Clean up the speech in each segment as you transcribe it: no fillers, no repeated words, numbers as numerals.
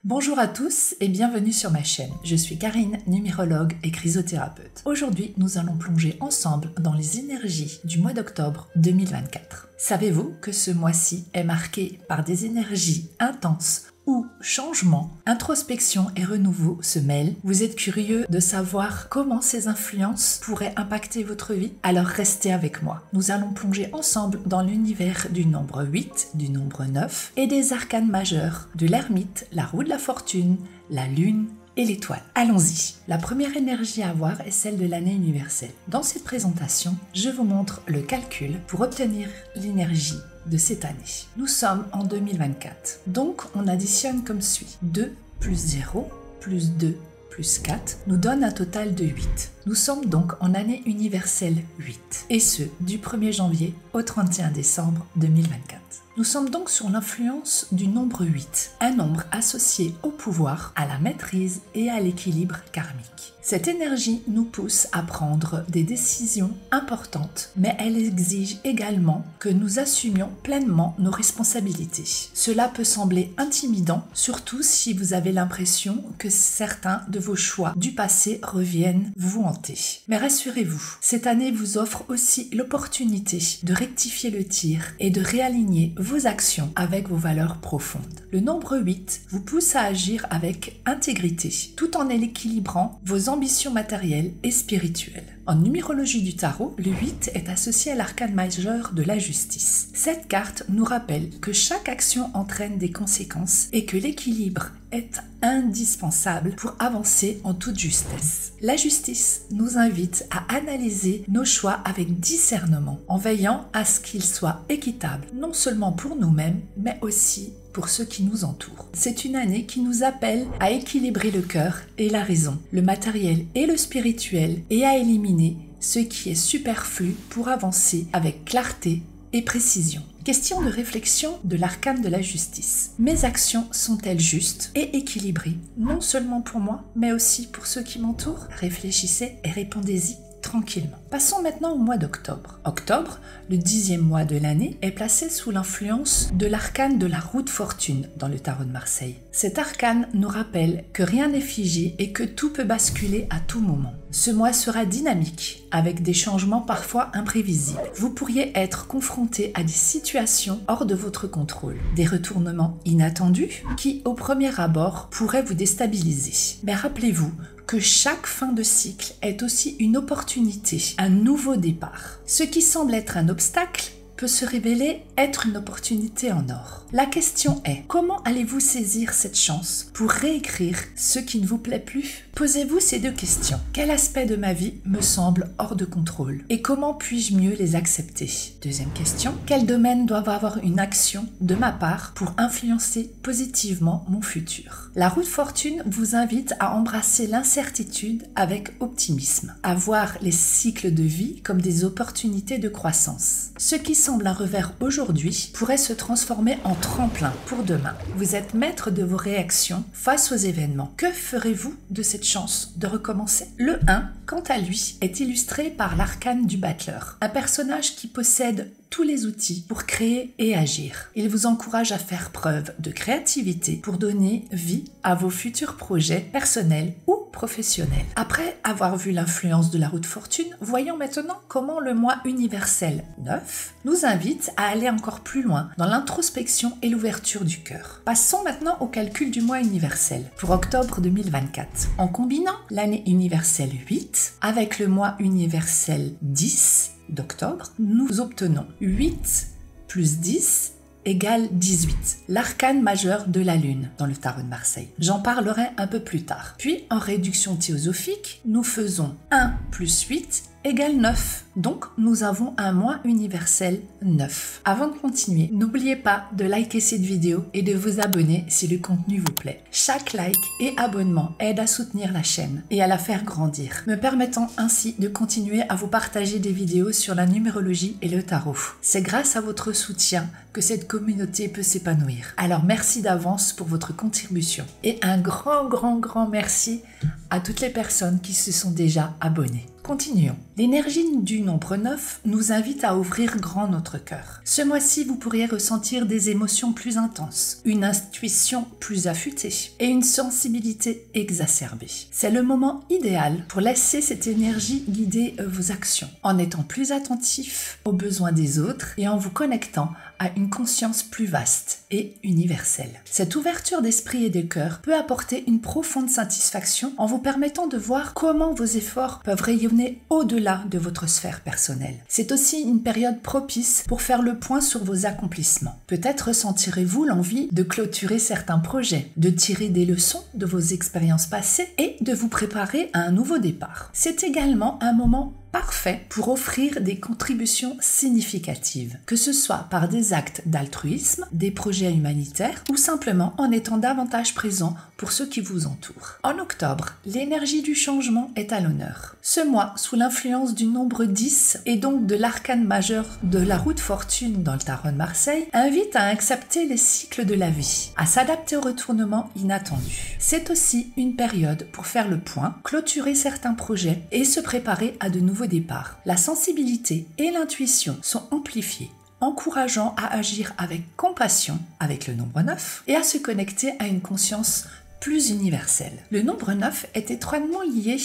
Bonjour à tous et bienvenue sur ma chaîne. Je suis Karine, numérologue et chrysothérapeute. Aujourd'hui, nous allons plonger ensemble dans les énergies du mois d'octobre 2024. Savez-vous que ce mois-ci est marqué par des énergies intenses où changement, introspection et renouveau se mêlent? Vous êtes curieux de savoir comment ces influences pourraient impacter votre vie? Alors restez avec moi. Nous allons plonger ensemble dans l'univers du nombre 8, du nombre 9 et des arcanes majeurs, de l'ermite, la roue de la fortune, la lune et l'étoile. Allons-y. La première énergie à voir est celle de l'année universelle. Dans cette présentation, je vous montre le calcul pour obtenir l'énergie de cette année. Nous sommes en 2024. Donc, on additionne comme suit. 2 plus 0 plus 2 plus 4 nous donne un total de 8. Nous sommes donc en année universelle 8. Et ce, du 1er janvier au 31 décembre 2024. Nous sommes donc sur l'influence du nombre 8, un nombre associé au pouvoir, à la maîtrise et à l'équilibre karmique. Cette énergie nous pousse à prendre des décisions importantes, mais elle exige également que nous assumions pleinement nos responsabilités. Cela peut sembler intimidant, surtout si vous avez l'impression que certains de vos choix du passé reviennent vous hanter. Mais rassurez-vous, cette année vous offre aussi l'opportunité de rectifier le tir et de réaligner vos actions avec vos valeurs profondes. Le nombre 8 vous pousse à agir avec intégrité, tout en équilibrant vos ambitions matérielles et spirituelles. En numérologie du tarot, le 8 est associé à l'arcane majeur de la justice. Cette carte nous rappelle que chaque action entraîne des conséquences et que l'équilibre est indispensable pour avancer en toute justesse. La justice nous invite à analyser nos choix avec discernement, en veillant à ce qu'ils soient équitables, non seulement pour nous-mêmes, mais aussi pour ceux qui nous entourent. C'est une année qui nous appelle à équilibrer le cœur et la raison, le matériel et le spirituel, et à éliminer ce qui est superflu pour avancer avec clarté et précision. Question de réflexion de l'arcane de la justice. Mes actions sont-elles justes et équilibrées, non seulement pour moi, mais aussi pour ceux qui m'entourent? Réfléchissez et répondez-y tranquillement. Passons maintenant au mois d'octobre. Octobre, le 10e mois de l'année, est placé sous l'influence de l'arcane de la roue de fortune dans le tarot de Marseille. Cet arcane nous rappelle que rien n'est figé et que tout peut basculer à tout moment. Ce mois sera dynamique, avec des changements parfois imprévisibles. Vous pourriez être confronté à des situations hors de votre contrôle, des retournements inattendus qui, au premier abord, pourraient vous déstabiliser. Mais rappelez-vous que chaque fin de cycle est aussi une opportunité, un nouveau départ. Ce qui semble être un obstacle peut se révéler être une opportunité en or. La question est, comment allez-vous saisir cette chance pour réécrire ce qui ne vous plaît plus? Posez-vous ces deux questions. Quel aspect de ma vie me semble hors de contrôle et comment puis-je mieux les accepter? Deuxième question, quels domaines doivent avoir une action de ma part pour influencer positivement mon futur? La roue de fortune vous invite à embrasser l'incertitude avec optimisme, à voir les cycles de vie comme des opportunités de croissance. Ce qui semble un revers aujourd'hui pourrait se transformer en tremplin pour demain. Vous êtes maître de vos réactions face aux événements. Que ferez-vous de cette chance de recommencer? Le 1, quant à lui, est illustré par l'arcane du battleur, un personnage qui possède tous les outils pour créer et agir. Il vous encourage à faire preuve de créativité pour donner vie à vos futurs projets personnels ou professionnels. Après avoir vu l'influence de la roue de fortune, voyons maintenant comment le mois universel 9 nous invite à aller encore plus loin dans l'introspection et l'ouverture du cœur. Passons maintenant au calcul du mois universel pour octobre 2024. En combinant l'année universelle 8 avec le mois universel 10 d'octobre, nous obtenons 8 plus 10 égale 18, l'arcane majeur de la lune dans le tarot de Marseille. J'en parlerai un peu plus tard. Puis, en réduction théosophique, nous faisons 1 plus 8 égale 9. Donc, nous avons un mois universel 9. Avant de continuer, n'oubliez pas de liker cette vidéo et de vous abonner si le contenu vous plaît. Chaque like et abonnement aide à soutenir la chaîne et à la faire grandir, me permettant ainsi de continuer à vous partager des vidéos sur la numérologie et le tarot. C'est grâce à votre soutien que cette communauté peut s'épanouir. Alors merci d'avance pour votre contribution. Et un grand merci à toutes les personnes qui se sont déjà abonnées. Continuons. L'énergie du nombre 9 nous invite à ouvrir grand notre cœur. Ce mois-ci, vous pourriez ressentir des émotions plus intenses, une intuition plus affûtée et une sensibilité exacerbée. C'est le moment idéal pour laisser cette énergie guider vos actions, en étant plus attentif aux besoins des autres et en vous connectant à une conscience plus vaste et universelle. Cette ouverture d'esprit et de cœur peut apporter une profonde satisfaction en vous permettant de voir comment vos efforts peuvent rayonner au-delà de votre sphère personnelle. C'est aussi une période propice pour faire le point sur vos accomplissements. Peut-être ressentirez-vous l'envie de clôturer certains projets, de tirer des leçons de vos expériences passées et de vous préparer à un nouveau départ. C'est également un moment parfait pour offrir des contributions significatives, que ce soit par des actes d'altruisme, des projets humanitaires ou simplement en étant davantage présent pour ceux qui vous entourent. En octobre, l'énergie du changement est à l'honneur. Ce mois, sous l'influence du nombre 10 et donc de l'arcane majeur de la roue de fortune dans le tarot de Marseille, invite à accepter les cycles de la vie, à s'adapter aux retournements inattendus. C'est aussi une période pour faire le point, clôturer certains projets et se préparer à de nouveaux départs. La sensibilité et l'intuition sont amplifiées, encourageant à agir avec compassion avec le nombre 9 et à se connecter à une conscience plus universelle. Le nombre 9 est étroitement lié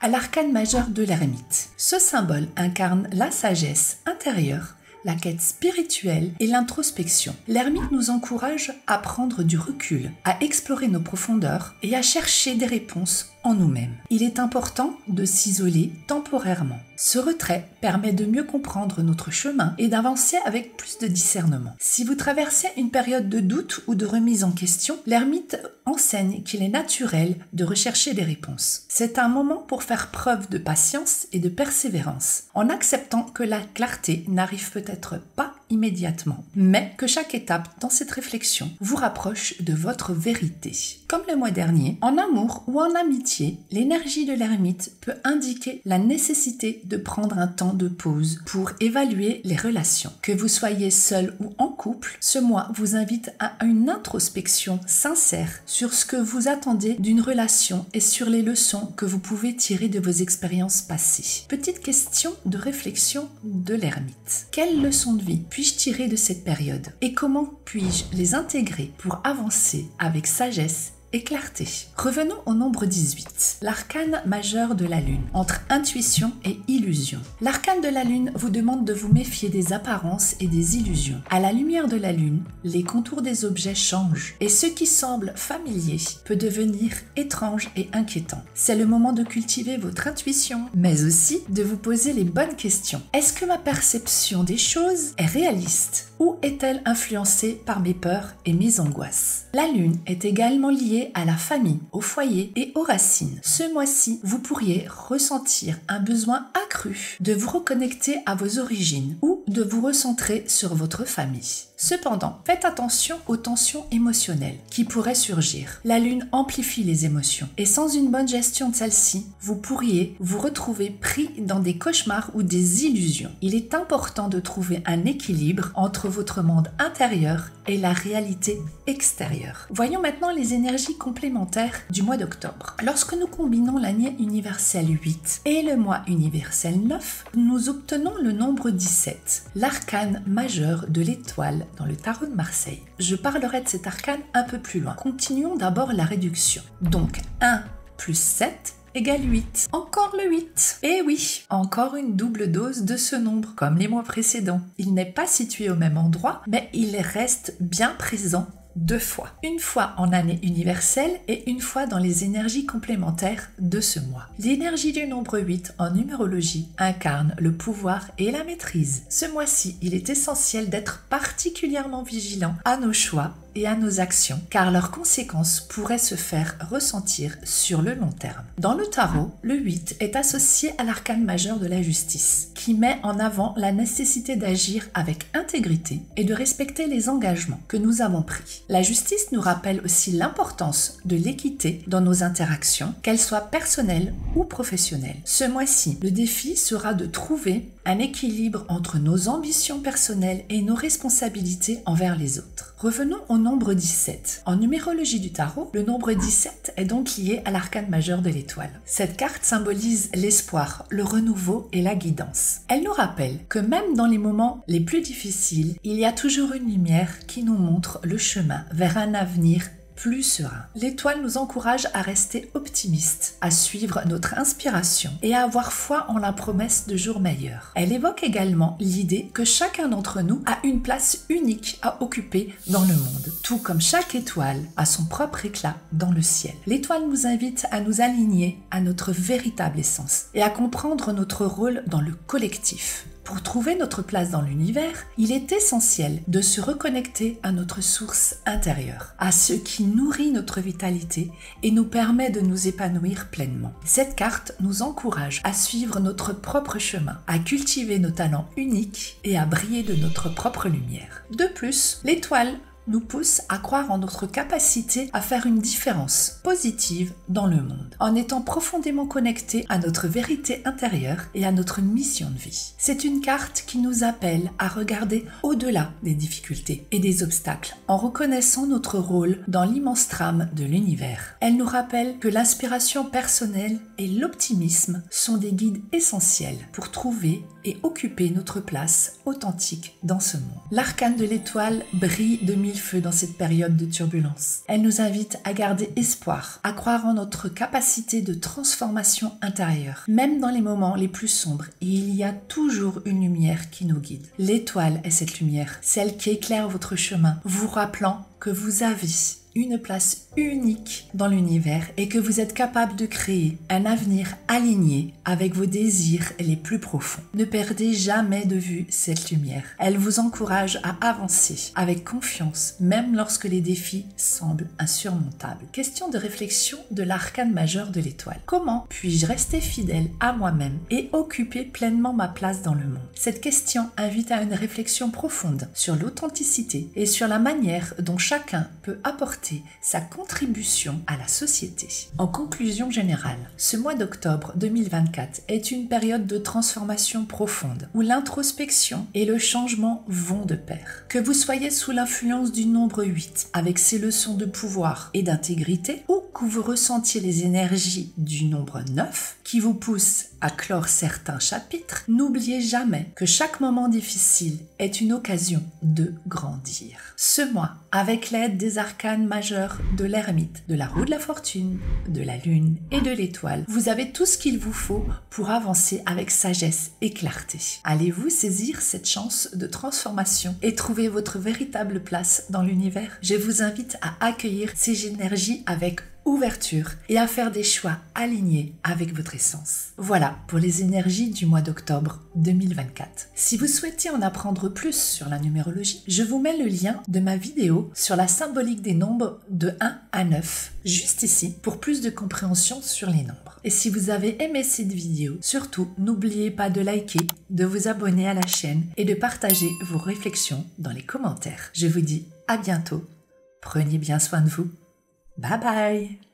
à l'arcane majeur de l'ermite. Ce symbole incarne la sagesse intérieure, la quête spirituelle et l'introspection. L'ermite nous encourage à prendre du recul, à explorer nos profondeurs et à chercher des réponses en nous-mêmes. Il est important de s'isoler temporairement. Ce retrait permet de mieux comprendre notre chemin et d'avancer avec plus de discernement. Si vous traversez une période de doute ou de remise en question, l'ermite enseigne qu'il est naturel de rechercher des réponses. C'est un moment pour faire preuve de patience et de persévérance, en acceptant que la clarté n'arrive peut-être pas immédiatement, mais que chaque étape dans cette réflexion vous rapproche de votre vérité. Comme le mois dernier, en amour ou en amitié, l'énergie de l'ermite peut indiquer la nécessité de prendre un temps de pause pour évaluer les relations. Que vous soyez seul ou en couple, ce mois vous invite à une introspection sincère sur ce que vous attendez d'une relation et sur les leçons que vous pouvez tirer de vos expériences passées. Petite question de réflexion de l'ermite. Quelles leçons de vie puis-je tirer de cette période et comment puis-je les intégrer pour avancer avec sagesse et clarté? Revenons au nombre 18, l'arcane majeur de la lune, entre intuition et illusion. L'arcane de la lune vous demande de vous méfier des apparences et des illusions. À la lumière de la lune, les contours des objets changent et ce qui semble familier peut devenir étrange et inquiétant. C'est le moment de cultiver votre intuition, mais aussi de vous poser les bonnes questions. Est-ce que ma perception des choses est réaliste ou est-elle influencée par mes peurs et mes angoisses? La lune est également liée à la famille, au foyer et aux racines. Ce mois-ci, vous pourriez ressentir un besoin accru de vous reconnecter à vos origines ou de vous recentrer sur votre famille. Cependant, faites attention aux tensions émotionnelles qui pourraient surgir. La lune amplifie les émotions et sans une bonne gestion de celle-ci, vous pourriez vous retrouver pris dans des cauchemars ou des illusions. Il est important de trouver un équilibre entre votre monde intérieur et la réalité extérieure. Voyons maintenant les énergies complémentaires du mois d'octobre. Lorsque nous combinons l'année universelle 8 et le mois universel 9, nous obtenons le nombre 17, l'arcane majeur de l'étoile dans le tarot de Marseille. Je parlerai de cet arcane un peu plus loin. Continuons d'abord la réduction. Donc 1 plus 7 égale 8. Encore le 8. Et oui, encore une double dose de ce nombre, comme les mois précédents. Il n'est pas situé au même endroit, mais il reste bien présent 2 fois. Une fois en année universelle et une fois dans les énergies complémentaires de ce mois. L'énergie du nombre 8 en numérologie incarne le pouvoir et la maîtrise. Ce mois-ci, il est essentiel d'être particulièrement vigilant à nos choix et à nos actions, car leurs conséquences pourraient se faire ressentir sur le long terme. Dans le tarot, le 8 est associé à l'arcane majeur de la justice, qui met en avant la nécessité d'agir avec intégrité et de respecter les engagements que nous avons pris. La justice nous rappelle aussi l'importance de l'équité dans nos interactions, qu'elles soient personnelles ou professionnelles. Ce mois-ci, le défi sera de trouver un équilibre entre nos ambitions personnelles et nos responsabilités envers les autres. Revenons au nombre 17. En numérologie du tarot, le nombre 17 est donc lié à l'arcane majeur de l'étoile. Cette carte symbolise l'espoir, le renouveau et la guidance. Elle nous rappelle que même dans les moments les plus difficiles, il y a toujours une lumière qui nous montre le chemin vers un avenir plus serein. L'étoile nous encourage à rester optimistes, à suivre notre inspiration et à avoir foi en la promesse de jours meilleurs. Elle évoque également l'idée que chacun d'entre nous a une place unique à occuper dans le monde, tout comme chaque étoile a son propre éclat dans le ciel. L'étoile nous invite à nous aligner à notre véritable essence et à comprendre notre rôle dans le collectif. Pour trouver notre place dans l'univers, il est essentiel de se reconnecter à notre source intérieure, à ce qui nourrit notre vitalité et nous permet de nous épanouir pleinement. Cette carte nous encourage à suivre notre propre chemin, à cultiver nos talents uniques et à briller de notre propre lumière. De plus, l'étoile nous pousse à croire en notre capacité à faire une différence positive dans le monde, en étant profondément connectés à notre vérité intérieure et à notre mission de vie. C'est une carte qui nous appelle à regarder au-delà des difficultés et des obstacles, en reconnaissant notre rôle dans l'immense trame de l'univers. Elle nous rappelle que l'inspiration personnelle et l'optimisme sont des guides essentiels pour trouver et occuper notre place authentique dans ce monde. L'arcane de l'étoile brille de mille feux dans cette période de turbulence. Elle nous invite à garder espoir, à croire en notre capacité de transformation intérieure. Même dans les moments les plus sombres, il y a toujours une lumière qui nous guide. L'étoile est cette lumière, celle qui éclaire votre chemin, vous rappelant que vous avez une place unique dans l'univers et que vous êtes capable de créer un avenir aligné avec vos désirs les plus profonds. Ne perdez jamais de vue cette lumière. Elle vous encourage à avancer avec confiance, même lorsque les défis semblent insurmontables. Question de réflexion de l'arcane majeur de l'étoile. Comment puis-je rester fidèle à moi-même et occuper pleinement ma place dans le monde? Cette question invite à une réflexion profonde sur l'authenticité et sur la manière dont chacun peut apporter sa contribution à la société. En conclusion générale, ce mois d'octobre 2024 est une période de transformation profonde où l'introspection et le changement vont de pair. Que vous soyez sous l'influence du nombre 8 avec ses leçons de pouvoir et d'intégrité ou que vous ressentiez les énergies du nombre 9 qui vous poussent à clore certains chapitres, n'oubliez jamais que chaque moment difficile est une occasion de grandir. Ce mois, avec l'aide des arcanes majeurs de l'ermite, de la roue de la fortune, de la lune et de l'étoile, vous avez tout ce qu'il vous faut pour avancer avec sagesse et clarté. Allez-vous saisir cette chance de transformation et trouver votre véritable place dans l'univers? Je vous invite à accueillir ces énergies avec ouverture et à faire des choix alignés avec votre essence. Voilà pour les énergies du mois d'octobre 2024. Si vous souhaitez en apprendre plus sur la numérologie, je vous mets le lien de ma vidéo sur la symbolique des nombres de 1 à 9, juste ici, pour plus de compréhension sur les nombres. Et si vous avez aimé cette vidéo, surtout n'oubliez pas de liker, de vous abonner à la chaîne et de partager vos réflexions dans les commentaires. Je vous dis à bientôt, prenez bien soin de vous. Bye bye!